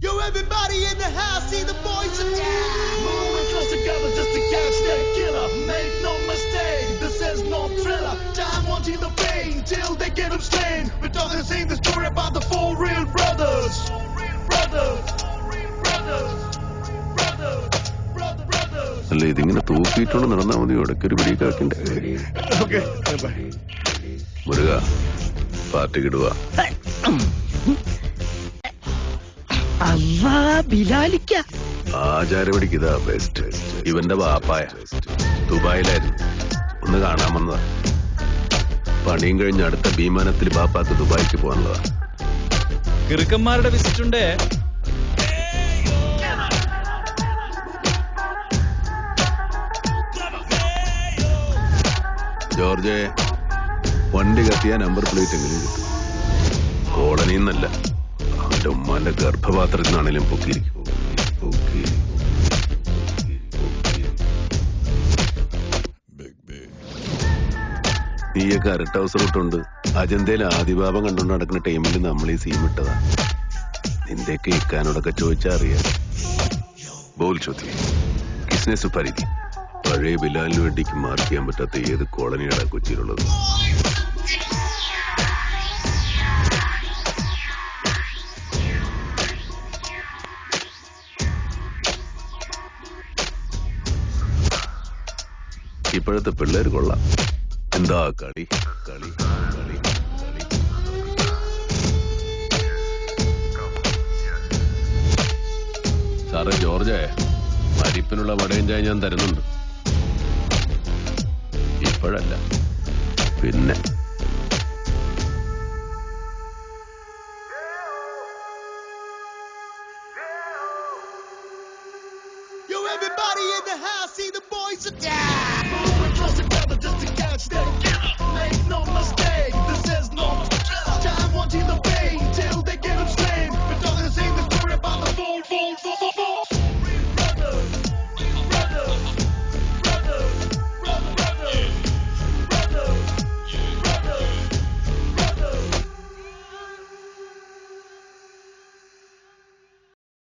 Yo, everybody in the house, see the boys are down. Moving close together just to catch that killer. Make no mistake, this is no thriller. Time wanting the pain till they get him slain. We're talking, saying the story about the four real brothers. Brothers, brothers, brothers, brothers. അല്ല ഇതിങ്ങനെ തൂക്കിയിട്ടോണ്ട് നടന്നാ മതി. ഇടയ്ക്കൊരു പിടിക്കാക്കിണ്ട്. Okay. Muruga party കിടുക. അമ്മാ ബിലാലിക്ക ആചാരപടിക്ക് ഇതാ best. ഇവന്റെ വാപ്പായ ദുബായിലായിരുന്നു. ഒന്ന് കാണാൻ വന്നതാ. പണിയും കഴിഞ്ഞ് അടുത്ത വിമാനത്തിൽ ബാപ്പാക്ക് ദുബായിക്ക് പോകാനുള്ളതാ. കിറുക്കന്മാരുടെ വിസിറ്റ് ഉണ്ടേ. ജോർജെ, വണ്ടി കത്തിയ നമ്പർ പ്ലേറ്റ് എങ്കിലും കിട്ടും. കോളനിന്നല്ല, അവന്റെ ഉമ്മാന്റെ ഗർഭപാത്രത്തിൽ നിന്നാണേലും പൊക്കിയിരിക്കും. നീയൊക്കെ അരട്ട ഹൗസ് റൂട്ടുണ്ട്. അജന്തയിൽ ആദിഭാവം കണ്ടുകൊണ്ട് നടക്കുന്ന ടൈമിൽ നമ്മൾ ഈ സീം ഇട്ടതാ. നിന്റെയൊക്കെ ഇക്കാനോടൊക്കെ ചോദിച്ചാ അറിയാം. ബോൾ ചോദ്യം കിസ്നെ സുപാരി दी? പഴയ ബിലാലിന് വേണ്ടിക്ക് മാർക്ക് ചെയ്യാൻ പറ്റാത്ത ഏത് കോളനിയാണ് കൊച്ചിയിലുള്ളത്? ഇപ്പോഴത്തെ പിള്ളേർ കൊള്ളാം. എന്താ കളി കളി കളി കളി. സാറേ ജോർജേ, മരിപ്പിനുള്ള വടയും ചായ ഞാൻ തരുന്നുണ്ട്. ഇപ്പോഴല്ല, പിന്നെ. Yo, everybody in the house, see the